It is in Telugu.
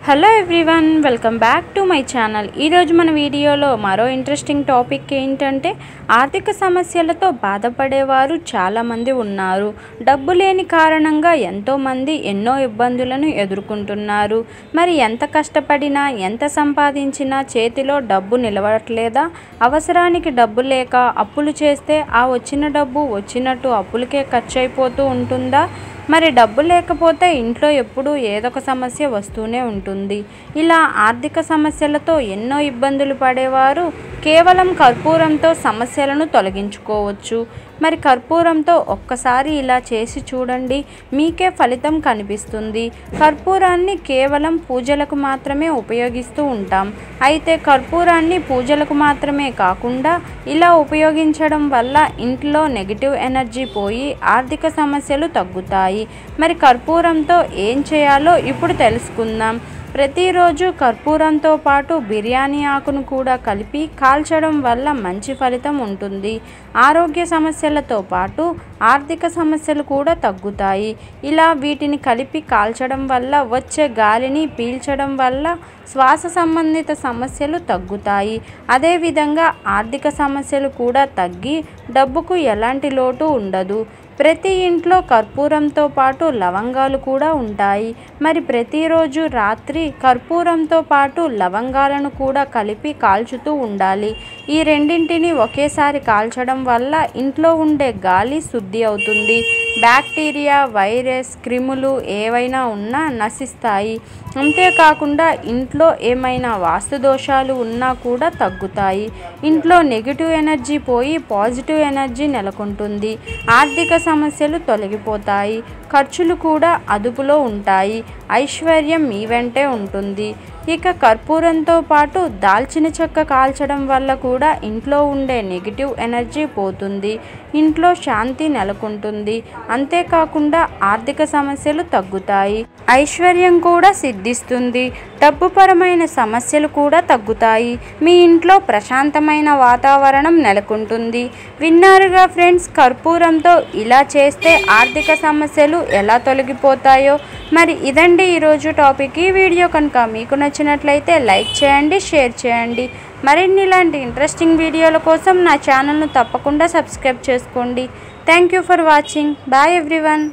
Hello everyone, welcome back to my channel. ఈరోజు మన వీడియోలో మరో ఇంట్రెస్టింగ్ టాపిక్ ఏంటంటే ఆర్థిక సమస్యలతో బాధపడేవారు చాలామంది ఉన్నారు. డబ్బు లేని కారణంగా ఎంతోమంది ఎన్నో ఇబ్బందులను ఎదుర్కొంటున్నారు. మరి ఎంత కష్టపడినా ఎంత సంపాదించినా చేతిలో డబ్బు నిలవట్లేదా? అవసరానికి డబ్బు లేక అప్పులు చేస్తే ఆ వచ్చిన డబ్బు వచ్చినట్టు అప్పులకే ఖర్చు అయిపోతూ ఉంటుందా? మరి డబ్బు లేకపోతే ఇంట్లో ఎప్పుడూ ఏదొక సమస్య వస్తూనే ఉంటుంది. ఇలా ఆర్థిక సమస్యలతో ఎన్నో ఇబ్బందులు పడేవారు కేవలం కర్పూరంతో సమస్యలను తొలగించుకోవచ్చు. మరి కర్పూరంతో ఒక్కసారి ఇలా చేసి చూడండి, మీకే ఫలితం కనిపిస్తుంది. కర్పూరాన్ని కేవలం పూజలకు మాత్రమే ఉపయోగిస్తూ ఉంటాం. అయితే కర్పూరాన్ని పూజలకు మాత్రమే కాకుండా ఇలా ఉపయోగించడం వల్ల ఇంట్లో నెగిటివ్ ఎనర్జీ పోయి ఆర్థిక సమస్యలు తగ్గుతాయి. మరి కర్పూరంతో ఏం చేయాలో ఇప్పుడు తెలుసుకుందాం. ప్రతిరోజు కర్పూరంతో పాటు బిర్యానీ ఆకును కూడా కలిపి కాల్చడం వల్ల మంచి ఫలితం ఉంటుంది. ఆరోగ్య సమస్యలతో పాటు ఆర్థిక సమస్యలు కూడా తగ్గుతాయి. ఇలా వీటిని కలిపి కాల్చడం వల్ల వచ్చే గాలిని పీల్చడం వల్ల శ్వాస సంబంధిత సమస్యలు తగ్గుతాయి. అదేవిధంగా ఆర్థిక సమస్యలు కూడా తగ్గి డబ్బుకు ఎలాంటి లోటు ఉండదు. ప్రతి ఇంట్లో కర్పూరంతో పాటు లవంగాలు కూడా ఉంటాయి. మరి ప్రతిరోజు రాత్రి కర్పూరంతో పాటు లవంగాలను కూడా కలిపి కాల్చుతూ ఉండాలి. ఈ రెండింటిని ఒకేసారి కాల్చడం వల్ల ఇంట్లో ఉండే గాలి శుద్ధి అవుతుంది. బ్యాక్టీరియా, వైరస్, క్రిములు ఏవైనా ఉన్నా నశిస్తాయి. అంతేకాకుండా ఇంట్లో ఏమైనా వాస్తు దోషాలు ఉన్నా కూడా తగ్గుతాయి. ఇంట్లో నెగిటివ్ ఎనర్జీ పోయి పాజిటివ్ ఎనర్జీ నెలకొంటుంది. ఆర్థిక సమస్యలు తొలగిపోతాయి. ఖర్చులు కూడా అదుపులో ఉంటాయి. ఐశ్వర్యం మీ వెంటే ఉంటుంది. ఇక కర్పూరంతో పాటు దాల్చిన చెక్క కాల్చడం వల్ల కూడా ఇంట్లో ఉండే నెగిటివ్ ఎనర్జీ పోతుంది. ఇంట్లో శాంతి నెలకొంటుంది. అంతేకాకుండా ఆర్థిక సమస్యలు తగ్గుతాయి. ఐశ్వర్యం కూడా సిద్ధిస్తుంది. డబ్బుపరమైన సమస్యలు కూడా తగ్గుతాయి. మీ ఇంట్లో ప్రశాంతమైన వాతావరణం నెలకొంటుంది. విన్నారుగా ఫ్రెండ్స్, కర్పూరంతో ఇలా చేస్తే ఆర్థిక సమస్యలు ఎలా తొలగిపోతాయో. మరి ఇదండి ఈరోజు టాపిక్. ఈ వీడియో కనుక మీకు నచ్చినట్లయితే లైక్ చేయండి, షేర్ చేయండి. మరిన్ని ఇలాంటి ఇంట్రెస్టింగ్ వీడియోల కోసం నా ఛానల్ను తప్పకుండా సబ్స్క్రైబ్ చేసుకోండి. Thank you for watching. Bye everyone.